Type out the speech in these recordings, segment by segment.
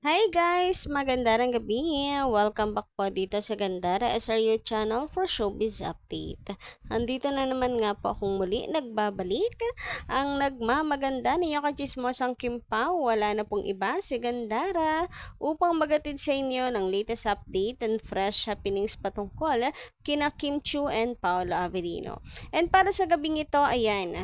Hi guys! Magandang gabi! Welcome back po dito sa Gandara SRU channel for Showbiz Update. Andito na naman nga po akong muli nagbabalik. Ang nagmamaganda ninyo kachismosang Kim Pao, wala na pong iba si Gandara upang magatid sa inyo ng latest update and fresh happenings patungkol kina Kim Chiu and Paolo Avellino. And para sa gabing ito, ayan,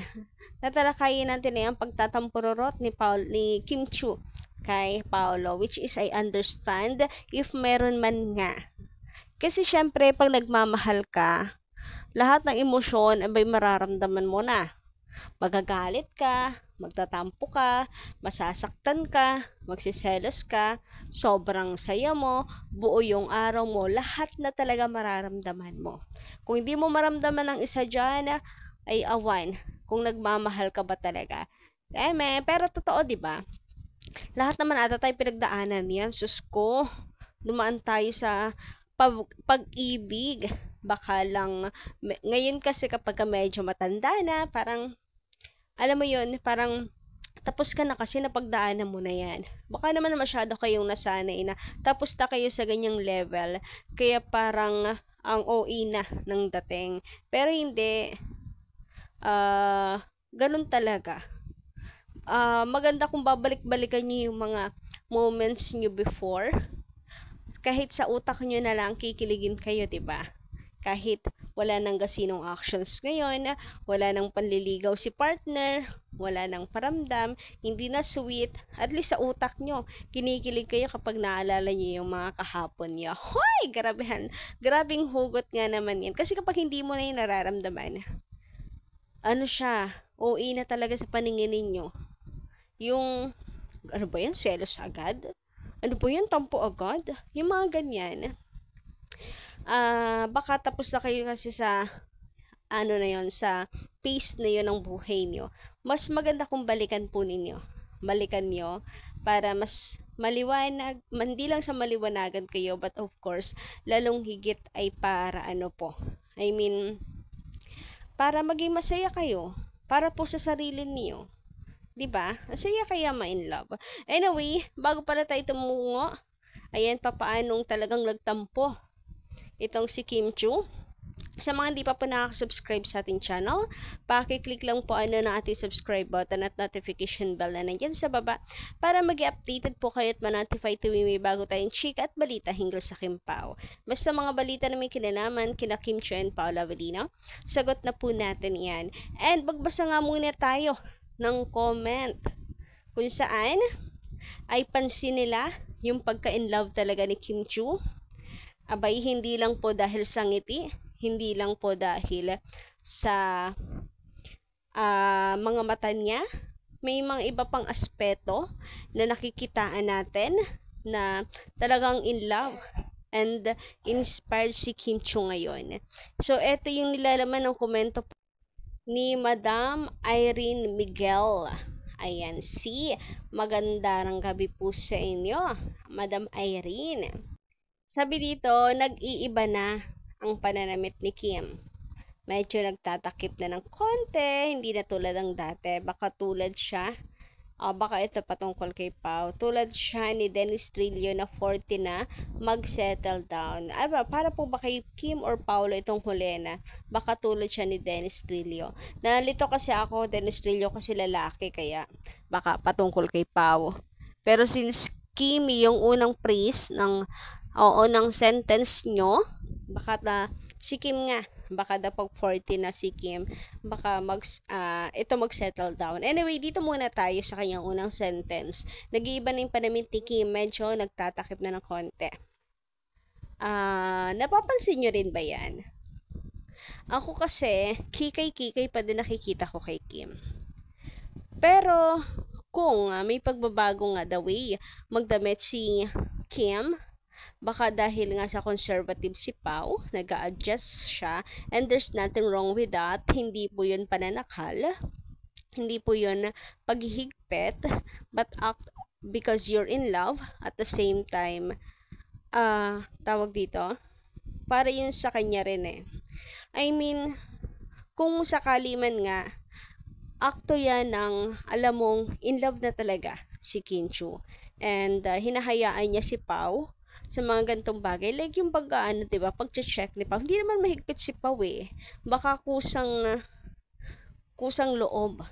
tatalakayin natin ang pagtatampururot ni Kim Chiu kay Paolo, which is I understand if meron man nga. Kasi syempre, pag nagmamahal ka, lahat ng emosyon abay mararamdaman mo na. Magagalit ka, magtatampo ka, masasaktan ka, magsiselos ka, sobrang saya mo, buo yung araw mo, lahat na talaga mararamdaman mo. Kung hindi mo maramdaman ng isa dyan, ay awan, kung nagmamahal ka ba talaga. Pero totoo, di ba? Lahat naman ata tayo pinagdaanan yan. Sus ko, dumaan tayo sa pag-ibig. Baka lang, ngayon kasi kapag medyo matanda na, parang, alam mo yun, parang tapos ka na kasi napagdaanan mo na yan. Baka naman masyado kayong nasanay na tapos na kayo sa ganyang level. Kaya parang ang OA na ng dating. Pero hindi, ganun talaga. Maganda kung babalik-balikan niyo yung mga moments niyo before. Kahit sa utak niyo na lang kikiligin kayo, 'di ba? Kahit wala nang gasinong actions ngayon, wala nang panliligaw si partner, wala nang paramdam, hindi na sweet, at least sa utak nyo, kinikilig kayo kapag naalala nyo yung mga kahapon nyo. Hoy! Grabehan! Grabing hugot nga naman yan. Kasi kapag hindi mo na yung nararamdaman, ano siya, OA na talaga sa paningin ninyo. Yung, ano ba yan, selos agad? Ano po yan, tampo agad? Yung mga ganyan. Baka tapos na kayo kasi sa, ano na yon sa pace na yon ng buhay nyo. Mas maganda kung balikan po ninyo. Balikan nyo para mas maliwanag, hindi lang sa maliwanagan kayo, but of course, lalong higit ay para ano po. I mean, para maging masaya kayo. Para po sa sarili niyo. 'Di ba? Masaya kaya ma-in love. Anyway, bago pala tayo tumungo, ayan papaanong talagang nagtampo itong si Kim Chiu. Sa mga hindi pa po nakaka-subscribe sa ating channel, paki-click lang po ng ating subscribe button at notification bell na nandiyan sa baba para mag-updated po kayo at ma-notify tuwing may bago tayong chika at balita hinggil sa Kim Pao. Basta mga balita na may kinalaman kina Kim Chiu and Paolo Avellino, sagot na po natin yan. And magbasa nga muna tayo ng comment kung saan ay pansin nila yung pagka-in-love talaga ni Kim Chiu. Abay, hindi lang po dahil sa ngiti, hindi lang po dahil sa mga mata niya, may mga iba pang aspeto na nakikitaan natin na talagang in love and inspired si Kim Chiu ngayon. So, eto yung nilalaman ng komento ni Madam Irene Miguel. Ayan, magandang gabi po sa inyo, Madam Irene. Sabi dito, nag-iiba na ang pananamit ni Kim. Medyo nagtatakip na ng konti, hindi na tulad ng dati. Baka tulad siya, baka ito patungkol kay Pao. Tulad siya ni Dennis Trillo na 40 na, mag-settle down. Para po ba kay Kim or Paolo itong huli na? Baka tulad siya ni Dennis Trillo. Nalito kasi ako, Dennis Trillo kasi lalaki, kaya baka patungkol kay Pao. Pero since Kim yung unang praise ng ng sentence nyo, baka si Kim nga, baka daw pag 40 na si Kim, baka ito mag-settle down. Anyway, dito muna tayo sa kanyang unang sentence. Nag-iiba na yung panamit ni Kim, medyo nagtatakip na ng konti. Napapansin nyo rin ba yan? Ako kasi, kikay-kikay pa din nakikita ko kay Kim. Pero, kung may pagbabago nga the way magdamit si Kim, baka dahil nga sa conservative si Pao, nag-a-adjust siya, and there's nothing wrong with that. Hindi po yun pananakal, hindi po yun paghihigpit, but act because you're in love, at the same time, tawag dito, para yun sa kanya rin eh. I mean, kung sakali man nga, akto yan ng, alam mong, in love na talaga si Kim Chiu. And hinahayaan niya si Pao sa mga gantong bagay. Like yung diba, pag-check ni Pao. Hindi naman mahigpit si Pao eh. Baka kusang loob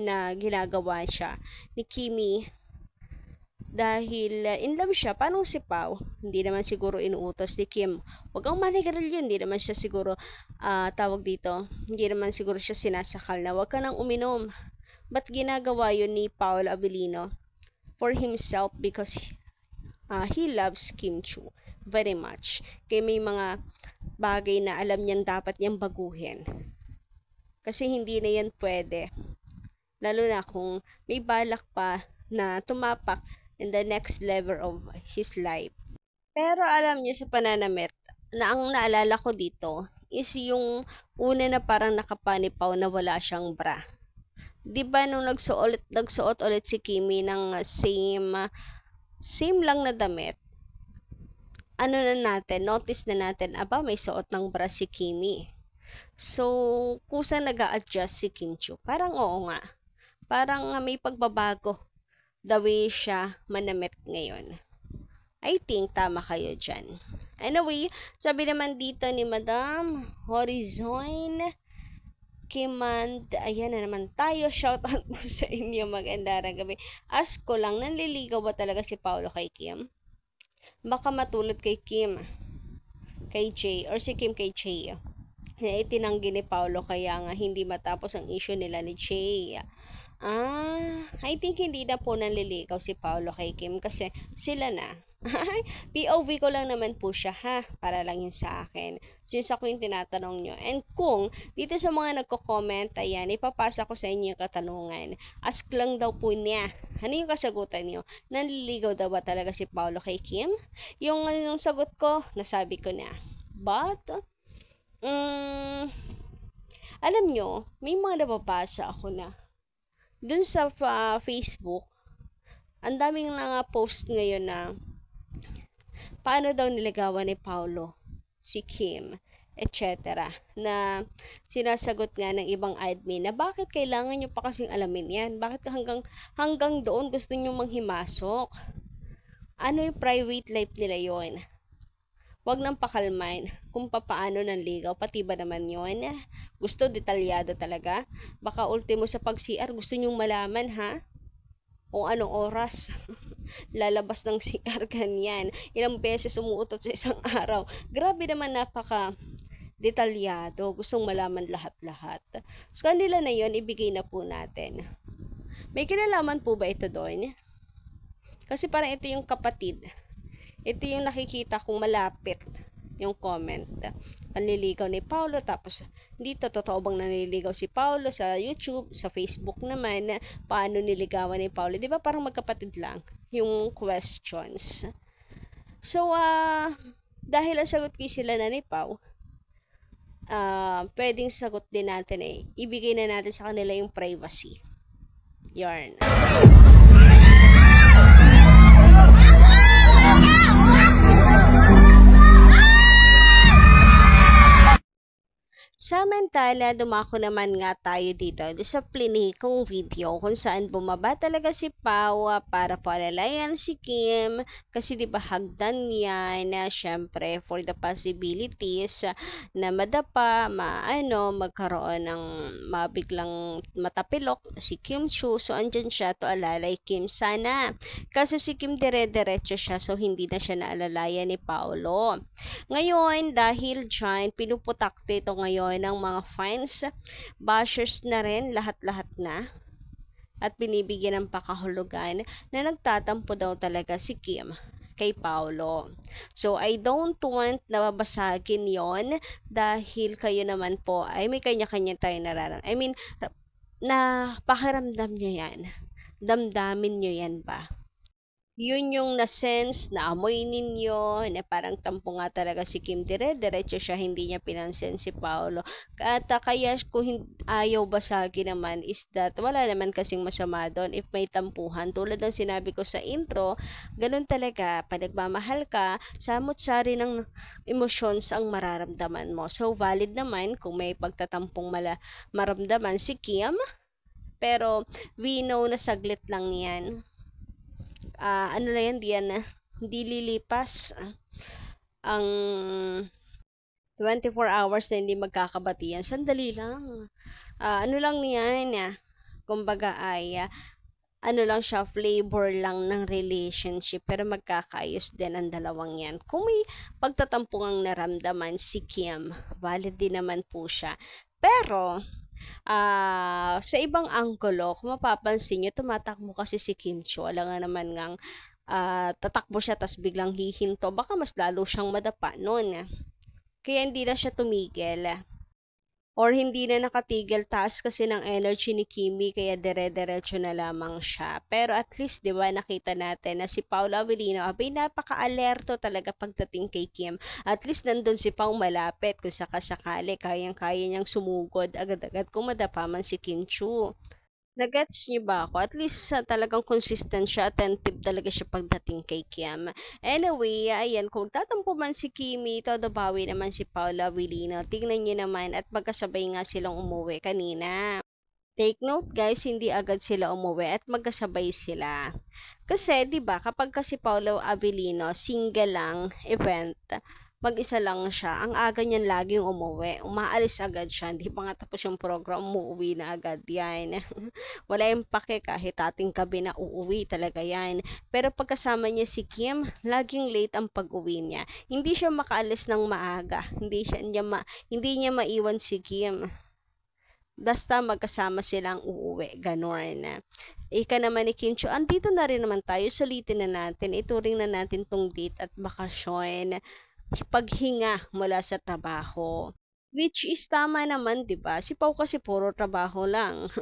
na ginagawa siya ni Kimi dahil in love siya. Paano si Pao? Hindi naman siguro inuutos ni Kim. Huwag kang manigarilyo. Hindi naman siya siguro, hindi naman siguro siya sinasakal na huwag ka nang uminom. Ba't ginagawa yun ni Paolo Avellino? For himself, because he loves Kim Chu very much. Kaya may mga bagay na alam niyang dapat niyang baguhin. Kasi hindi na yan pwede. Lalo na kung may balak pa na tumapak in the next level of his life. Pero alam niyo sa pananamit, na ang naalala ko dito is yung una na parang nakapanipaw na wala siyang bra. 'Di ba nung nagsuot ulit si Kimi ng same lang na damit, notice na natin, may suot ng bra si Kimi. So, kusang nag-a-adjust si Kim Chu. Parang oo nga. Parang may pagbabago the way siya manamit ngayon. I think tama kayo dyan. Anyway, sabi naman dito ni Madam Horizon Kimand, ayan na naman tayo. Shoutout po sa inyo, magandang gabi. Ask ko lang, nanliligaw ba talaga si Paolo kay Kim? Baka matulad kay Kim, kay Jay, or si Kim kay Jay. Na itinanggi ni Paolo kaya nga hindi matapos ang issue nila ni Jay. I think hindi na po nanliligaw si Paolo kay Kim kasi sila na. POV ko lang naman po siya ha, para lang yun sa akin. Since ako yung tinatanong nyo. And kung dito sa mga nagko-comment, ayan, ipapasa ko sa inyo yung katanungan. Ask lang daw po niya. Ano yung kasagutan nyo? Nanliligaw daw ba talaga si Paolo kay Kim? Yung sagot ko, nasabi ko na. But, alam nyo, may mga nababasa ako na dun sa Facebook, ang daming post ngayon na paano daw niligawan ni Paolo si Kim, etc. Na sinasagot nga ng ibang admin na bakit kailangan nyo pa kasing alamin yan? Bakit hanggang doon gusto nyo manghimasok? Ano yung private life nila yon? Huwag nang pakalman kung papaano nanligaw, pati ba naman yon? Gusto detalyado talaga? Baka ultimo sa pag-CR gusto nyong malaman ha? Kung anong oras lalabas ng CR, ganyan. Ilang beses umuutot sa isang araw. Grabe naman, napaka detalyado. Gustong malaman lahat-lahat. So, kanila na yon, ibigay na po natin. May kinalaman po ba ito doon? Kasi parang ito yung kapatid. Ito yung nakikita kong malapit yung comment. Panliligaw ni Paolo, tapos dito, totoo bang nanliligaw si Paolo sa YouTube, sa Facebook naman, paano niligawan ni Paolo? Di ba parang magkapatid lang yung questions. So, dahil ang sagot ko sila na ni Pao, pwedeng sagot din natin ibigay na natin sa kanila yung privacy. Yarn. Samantala, dumako naman nga tayo dito sa plinikong video kung saan bumaba talaga si Pao para palalayan si Kim kasi di ba hagdan yan na syempre for the possibilities na madapa, magkaroon ng mabiglang matapilok si Kim Chu. So andyan siya to alalay Kim sana. Kaso si Kim dire-diretso siya so hindi na siya naalalayan ni Paolo. Ngayon, dahil dyan, pinuputakte ito ngayon ng mga fans, bashers na rin, lahat-lahat na. At binibigyan ng pakahulugan na nagtatampo daw talaga si Kim kay Paolo. So, I don't want na babasagin yon dahil kayo naman po ay may kanya-kanya tayong nararamdaman. I mean, na pakiramdam nyo yan. Damdamin nyo yan ba? Yun yung na-sense, na amoy ninyo, na parang tampo nga talaga si Kim diretso siya, hindi niya pinansin si Paolo. At kaya kung ayaw basagi naman is that, wala naman kasing masama doon if may tampuhan. Tulad ng sinabi ko sa intro, ganun talaga, pag nagmamahal ka, samot-sari ng emotions ang mararamdaman mo. So, valid naman kung may pagtatampong maramdaman si Kim, pero we know na saglit lang yan. ano na yan, di lilipas ang 24 hours na hindi magkakabatian. Sandali lang. Ano lang niyan, kumbaga ay ano lang siya, flavor lang ng relationship, pero magkakaayos din ang dalawang yan. Kung may pagtatampungang naramdaman si Kim, valid din naman po siya. Pero, sa ibang anggulo, kung mapapansin nyo, tumatakbo kasi si Kim Cho. Alam nga naman ngang tatakbo siya tas biglang hihinto. Baka mas lalo siyang madapa nun. Kaya hindi na siya tumigil. Or hindi na nakatigil, taas kasi ng energy ni Kimi kaya dire-diretso na lamang siya. Pero at least 'di ba nakita natin na si Paolo Avellino, abay napaka-alerto talaga pagdating kay Kim. At least nandun si Pao malapit kung sakasakali kayang-kaya niyang sumugod agad-agad kung madapa man si Kim Chu. Nagets niyo ba ako? At least talagang consistent siya, attentive talaga siya pagdating kay Kiam. Anyway, ayan, kung tatampo man si Kimi, todo bawi naman si Paula Avellino. Tingnan niyo naman at magkasabay nga silang umuwi kanina. Take note guys, hindi agad sila umuwi at magkasabay sila. Kasi 'di ba, kapag kasi Paolo Avellino, single lang event, mag-isa lang siya. Ang aga niyan laging umuwi. Umaalis agad siya. Hindi pa nga tapos yung program, umuwi na agad yan. Wala yung pake kahit ating gabi na uuwi talaga yan. Pero pagkasama niya si Kim, laging late ang pag-uwi niya. Hindi siya makaalis ng maaga. Hindi niya maiwan si Kim. Basta magkasama silang uuwi. Ganon. Ika naman ni Kim Cho, andito na rin naman tayo. Sulitin na natin. Ituring na natin tong date at bakasyon. Paghinga mula sa trabaho. Which is tama naman, 'di ba? Si Pau kasi puro trabaho lang.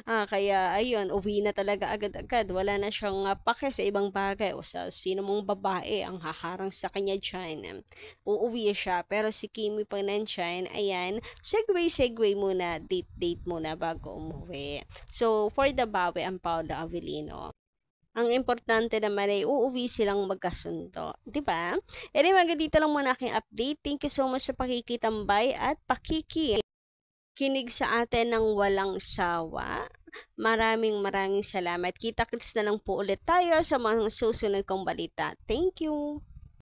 Kaya ayun, uwi na talaga agad-agad. Wala na siyang pake sa ibang bagay o sa sino mong babae ang haharang sa kanya diyan. Uuwi siya, pero si Kimi pag nandiyan, ayan, segue muna, date muna bago umuwi. So, for the bawi ang Paolo Avellino. Ang importante naman ay uuwi silang magkasundo. 'Di ba? Anyway, hanggang dito lang muna aking update. Thank you so much sa pakikitambay at pakikinig sa atin ng walang sawa. Maraming salamat. Kita-kits na lang po ulit tayo sa mga susunod kong balita. Thank you!